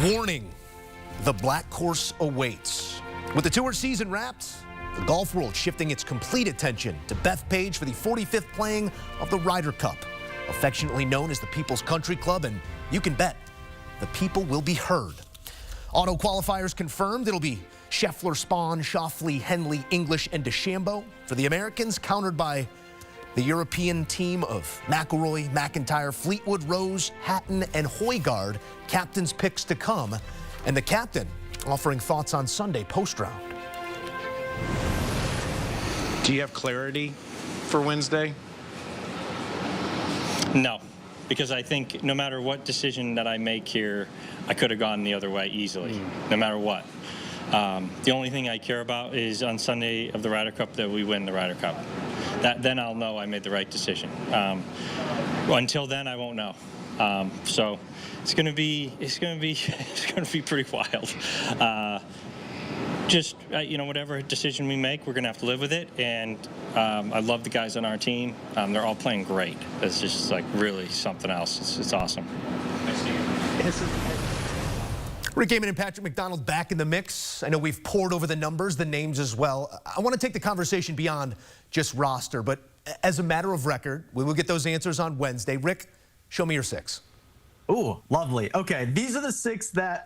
Warning, the black course awaits. With the tour season wrapped, the golf world shifting its complete attention to Bethpage for the 45th playing of the Ryder Cup, affectionately known as the People's Country Club, and you can bet the people will be heard. Auto qualifiers confirmed. It'll be Scheffler, Spahn, Schauffele, Henley, English, and DeChambeau. For the Americans, countered by the European team of McIlroy, McIntyre, Fleetwood, Rose, Hatton, and Højgaard, captain's picks to come. And the captain offering thoughts on Sunday post-round. Do you have clarity for Wednesday? No, because I think no matter what decision that I make here, I could have gone the other way easily, no matter what. The only thing I care about is on Sunday of the Ryder Cup that we win the Ryder Cup. Then I'll know I made the right decision. Until then, I won't know. So it's going to be pretty wild. Whatever decision we make, we're going to have to live with it. And I love the guys on our team. They're all playing great. It's just like really something else. It's awesome. Rick Gehman and Patrick McDonald back in the mix. I know we've poured over the numbers, the names as well. I want to take the conversation beyond just roster, but as a matter of record, we will get those answers on Wednesday. Rick, show me your six. Ooh, lovely. Okay, these are the six that,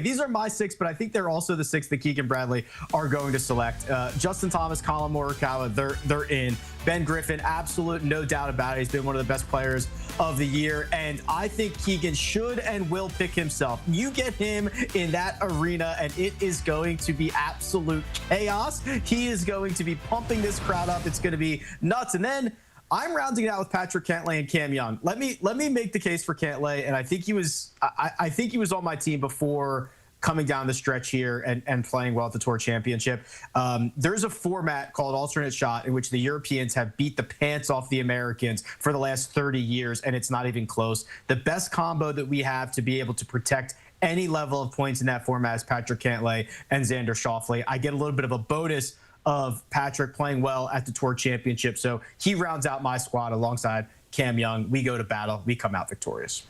these are my six, but I think they're also the six that Keegan Bradley are going to select. Justin Thomas, Colin Morikawa, they're in. Ben Griffin, absolute, no doubt about it. He's been one of the best players of the year, and I think Keegan should and will pick himself. You get him in that arena, and it is going to be absolute chaos. He is going to be pumping this crowd up. It's going to be nuts. And then I'm rounding it out with Patrick Cantlay and Cam Young. Let me make the case for Cantlay, and I think he was on my team before coming down the stretch here and playing well at the Tour Championship. There's a format called alternate shot in which the Europeans have beat the pants off the Americans for the last 30 years, and it's not even close. The best combo that we have to be able to protect any level of points in that format is Patrick Cantlay and Xander Schauffele. I get a little bit of a bonus of Patrick playing well at the Tour Championship, so he rounds out my squad alongside Cam Young. We go to battle. We come out victorious.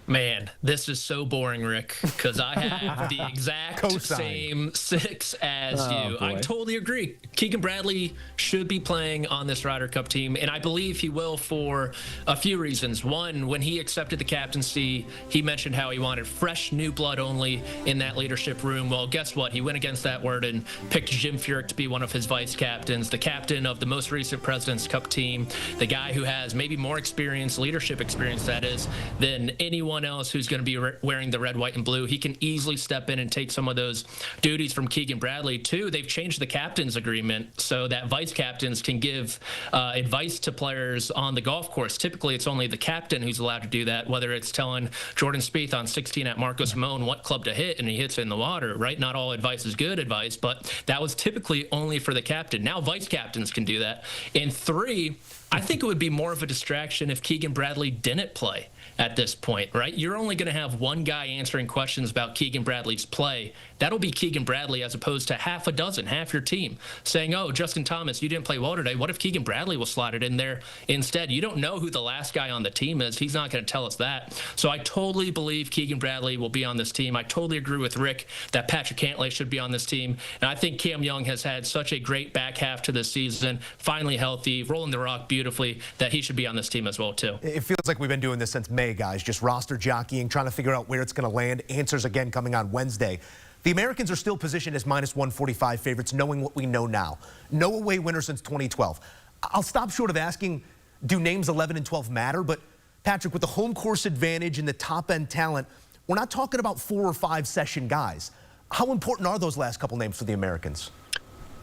Man, this is so boring, Rick, because I have the exact same six as you. Boy. I totally agree. Keegan Bradley should be playing on this Ryder Cup team, and I believe he will for a few reasons. One, when he accepted the captaincy, he mentioned how he wanted fresh new blood only in that leadership room. Well, guess what? He went against that word and picked Jim Furyk to be one of his vice captains, the captain of the most recent President's Cup team, the guy who has maybe more experience, leadership experience, that is, than anyone else who's going to be wearing the red, white, and blue. He can easily step in and take some of those duties from Keegan Bradley. Two, they've changed the captain's agreement so that vice captains can give advice to players on the golf course. Typically, it's only the captain who's allowed to do that, whether it's telling Jordan Spieth on 16 at Marcos Simone what club to hit, and he hits it in the water, right? Not all advice is good advice, but that was typically only for the captain. Now vice captains can do that. And three, I think it would be more of a distraction if Keegan Bradley didn't play at this point, right? You're only going to have one guy answering questions about Keegan Bradley's play. That'll be Keegan Bradley, as opposed to half your team saying, oh, Justin Thomas, you didn't play well today. What if Keegan Bradley was slotted in there instead? You don't know who the last guy on the team is. He's not going to tell us that. So I totally believe Keegan Bradley will be on this team. I totally agree with Rick that Patrick Cantlay should be on this team. And I think Cam Young has had such a great back half to this season, finally healthy, rolling the rock beautifully, that he should be on this team as well, too. It feels like we've been doing this since May, guys, just roster jockeying, trying to figure out where it's going to land. Answers again coming on Wednesday. The Americans are still positioned as -145 favorites, knowing what we know now. No away winner since 2012. I'll stop short of asking, do names 11 and 12 matter? But, Patrick, with the home course advantage and the top-end talent, we're not talking about 4 or 5 session guys. How important are those last couple names for the Americans?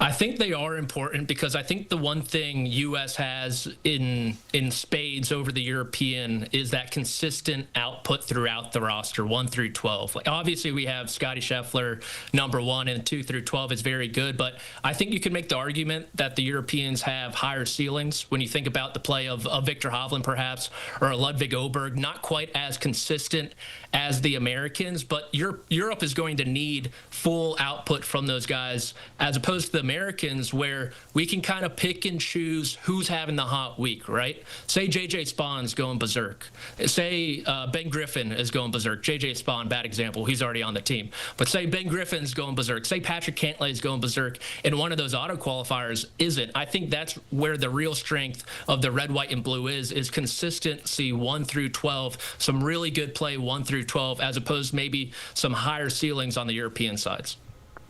I think they are important because I think the one thing U.S. has in spades over the European is that consistent output throughout the roster, 1 through 12. Like, obviously, we have Scottie Scheffler, number 1, and 2 through 12 is very good, but I think you can make the argument that the Europeans have higher ceilings when you think about the play of Victor Hovland, perhaps, or a Ludwig Oberg, not quite as consistent as the Americans, but Europe is going to need full output from those guys, as opposed to the Americans where we can kind of pick and choose who's having the hot week, right? Say J.J. Spahn's going berserk. Say Ben Griffin is going berserk. J.J. Spahn, bad example. He's already on the team. But say Ben Griffin's going berserk. Say Patrick Cantlay's going berserk, and one of those auto qualifiers isn't. I think that's where the real strength of the red, white, and blue is consistency 1 through 12, some really good play 1 through 12, as opposed to maybe some higher ceilings on the European sides.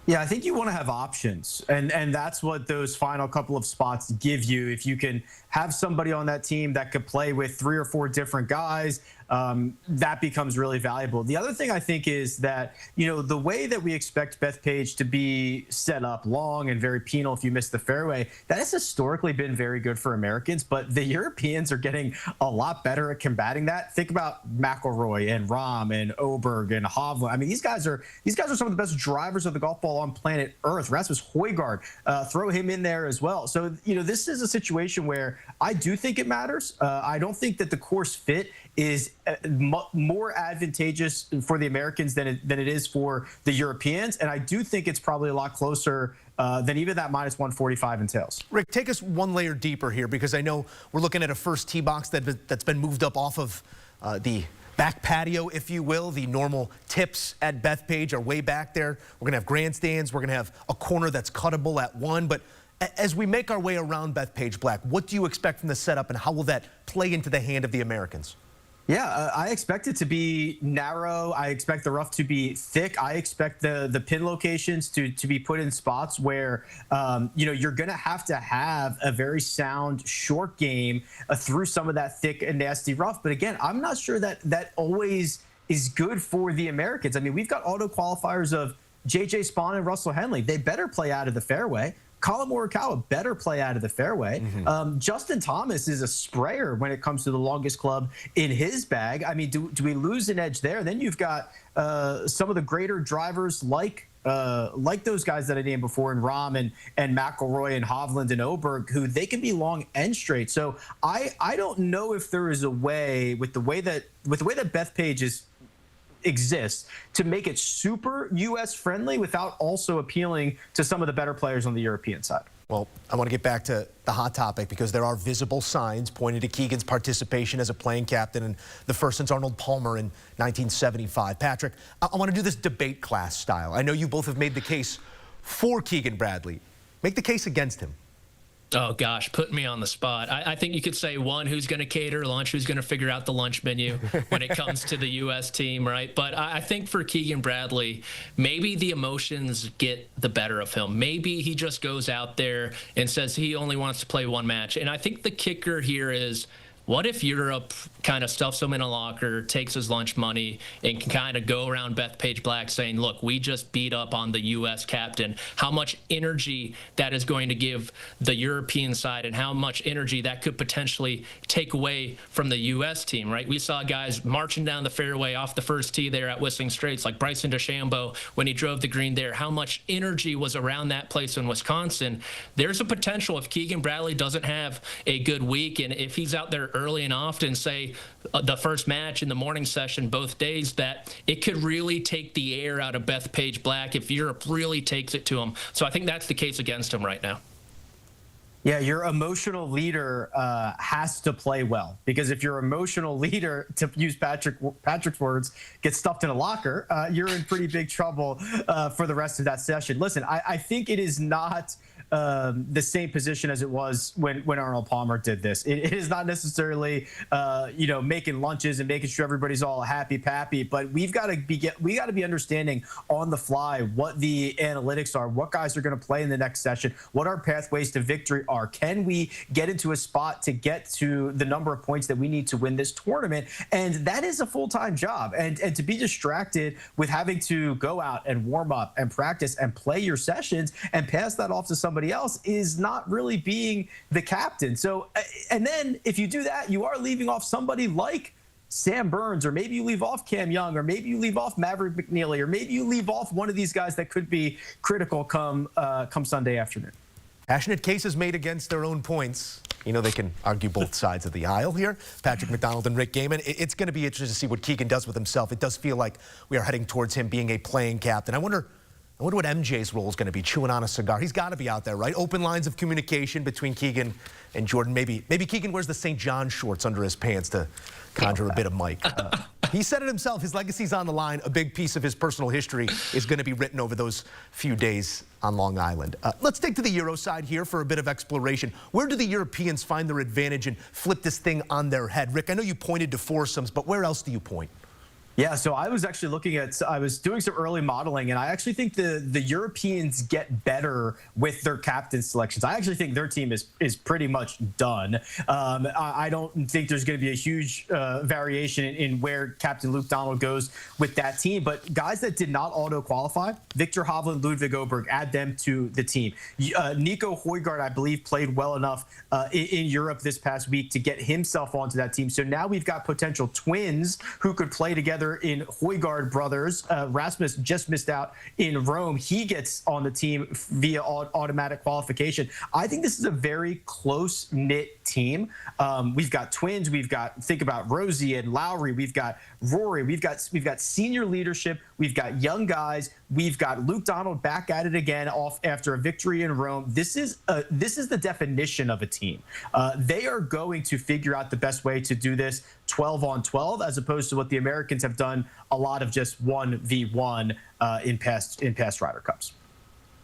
Yeah, I think you want to have options, and that's what those final couple of spots give you. If you can have somebody on that team that could play with 3 or 4 different guys, that becomes really valuable. The other thing I think is that, you know, the way that we expect Bethpage to be set up, long and very penal if you miss the fairway, that has historically been very good for Americans, but the Europeans are getting a lot better at combating that. Think about McIlroy and Rahm and Oberg and Hovland. I mean, these guys are some of the best drivers of the golf ball on planet Earth. Rasmus Højgaard, throw him in there as well. So, you know, this is a situation where I do think it matters. I don't think that the course fit is more advantageous for the Americans than it is for the Europeans. And I do think it's probably a lot closer than even that minus 145 entails. Rick, take us one layer deeper here, because I know we're looking at a first tee box that's been moved up off of the back patio, if you will. The normal tips at Bethpage are way back there. We're going to have grandstands. We're going to have a corner that's cuttable at 1. But as we make our way around Bethpage Black, what do you expect from the setup, and how will that play into the hand of the Americans? Yeah, I expect it to be narrow. I expect the rough to be thick. I expect the pin locations to be put in spots where, you know, you're going to have a very sound short game through some of that thick and nasty rough. But again, I'm not sure that always is good for the Americans. I mean, we've got auto qualifiers of J.J. Spahn and Russell Henley. They better play out of the fairway. Colin Morikawa better play out of the fairway. Justin Thomas is a sprayer when it comes to the longest club in his bag. I mean, do we lose an edge there? Then you've got some of the greater drivers like those guys that I named before, and Rahm and McIlroy and Hovland and Oberg, who they can be long and straight. So I don't know if there is a way with the way that Bethpage exists to make it super U.S. friendly without also appealing to some of the better players on the European side. Well, I want to get back to the hot topic, because there are visible signs pointing to Keegan's participation as a playing captain in the first since Arnold Palmer in 1975. Patrick, I want to do this debate class style. I know you both have made the case for Keegan Bradley. Make the case against him. Oh, gosh, putting me on the spot. I think you could say, one, who's going to cater lunch, who's going to figure out the lunch menu when it comes to the U.S. team, right? But I think for Keegan Bradley, maybe the emotions get the better of him. Maybe he just goes out there and says he only wants to play 1 match. And I think the kicker here is, what if Europe kind of stuffs him in a locker, takes his lunch money, and can kind of go around Bethpage Black saying, look, we just beat up on the U.S. captain? How much energy that is going to give the European side, and how much energy that could potentially take away from the U.S. team, right? We saw guys marching down the fairway off the first tee there at Whistling Straits, like Bryson DeChambeau when he drove the green there. How much energy was around that place in Wisconsin? There's a potential, if Keegan Bradley doesn't have a good week, and if he's out there early and often, say the first match in the morning session both days, that it could really take the air out of Bethpage Black if Europe really takes it to him. So I think that's the case against him right now. Yeah, your emotional leader has to play well, because if your emotional leader, to use Patrick's words, gets stuffed in a locker, you're in pretty big trouble for the rest of that session. Listen, I think it is not the same position as it was when Arnold Palmer did this. It is not necessarily, you know, making lunches and making sure everybody's all happy-pappy, but we got to be understanding on the fly what the analytics are, what guys are going to play in the next session, what our pathways to victory are. Can we get into a spot to get to the number of points that we need to win this tournament? And that is a full-time job. And to be distracted with having to go out and warm up and practice and play your sessions and pass that off to somebody else is not really being the captain. So, and then if you do that, you are leaving off somebody like Sam Burns, or maybe you leave off Cam Young, or maybe you leave off Maverick McNeely, or maybe you leave off one of these guys that could be critical come Sunday afternoon. Passionate cases made against their own points. You know, they can argue both sides of the aisle here. Patrick McDonald and Rick Gehman. It's going to be interesting to see what Keegan does with himself. It does feel like we are heading towards him being a playing captain. I wonder I wonder what MJ's role is going to be, chewing on a cigar. He's got to be out there, right? Open lines of communication between Keegan and Jordan. Maybe Keegan wears the St. John shorts under his pants to conjure a bit of Mike. He said it himself. His legacy's on the line. A big piece of his personal history is going to be written over those few days on Long Island. Let's take to the Euro side here for a bit of exploration. Where do the Europeans find their advantage and flip this thing on their head? Rick, I know you pointed to foursomes, but where else do you point? Yeah, so I was actually I was doing some early modeling, and I actually think the Europeans get better with their captain selections. I actually think their team is pretty much done. I don't think there's going to be a huge variation in where Captain Luke Donald goes with that team, but guys that did not auto-qualify, Victor Hovland, Ludwig Oberg, add them to the team. Nico Højgaard, I believe, played well enough in Europe this past week to get himself onto that team. So now we've got potential twins who could play together in Højgaard brothers. Rasmus just missed out in Rome. He gets on the team via automatic qualification. I think this is a very close-knit team. We've got twins. Think about Rosie and Lowry. We've got Rory. We've got senior leadership. We've got young guys. We've got Luke Donald back at it again after a victory in Rome. This is the definition of a team. They are going to figure out the best way to do this 12 on 12, as opposed to what the Americans have done, a lot of just 1v1 in past Ryder Cups.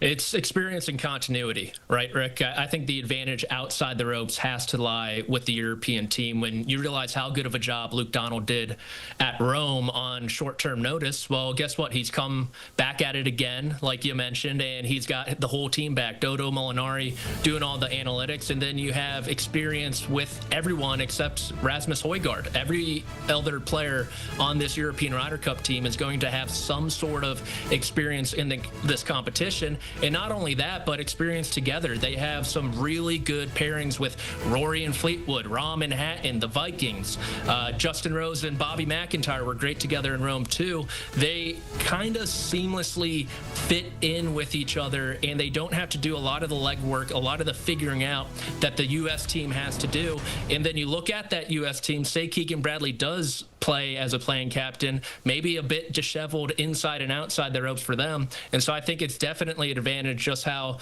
It's experience and continuity, right, Rick? I think the advantage outside the ropes has to lie with the European team. When you realize how good of a job Luke Donald did at Rome on short-term notice, well, guess what? He's come back at it again, like you mentioned, and he's got the whole team back. Dodo Molinari doing all the analytics, and then you have experience with everyone except Rasmus Højgaard. Every other player on this European Ryder Cup team is going to have some sort of experience in this competition. And not only that, but experience together. They have some really good pairings with Rory and Fleetwood, Rahm and Hatton, the Vikings. Justin Rose and Bobby McIntyre were great together in Rome, too. They kind of seamlessly fit in with each other, and they don't have to do a lot of the legwork, a lot of the figuring out that the U.S. team has to do. And then you look at that U.S. team, say Keegan Bradley does play as a playing captain, maybe a bit disheveled inside and outside the ropes for them. And so I think it's definitely an advantage just how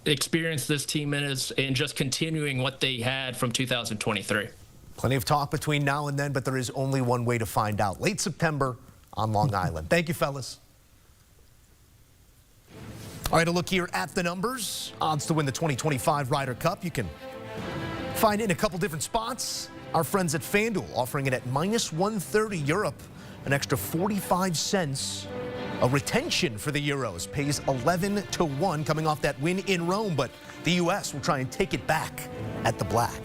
experienced this team is and just continuing what they had from 2023. Plenty of talk between now and then, but there is only one way to find out. Late September on Long Island. Thank you, fellas. All right, a look here at the numbers. Odds to win the 2025 Ryder Cup. You can find it in a couple different spots. Our friends at FanDuel offering it at -130 Europe, an extra 45 cents. A retention for the Euros pays 11 to 1 coming off that win in Rome, but the U.S. will try and take it back at the Black.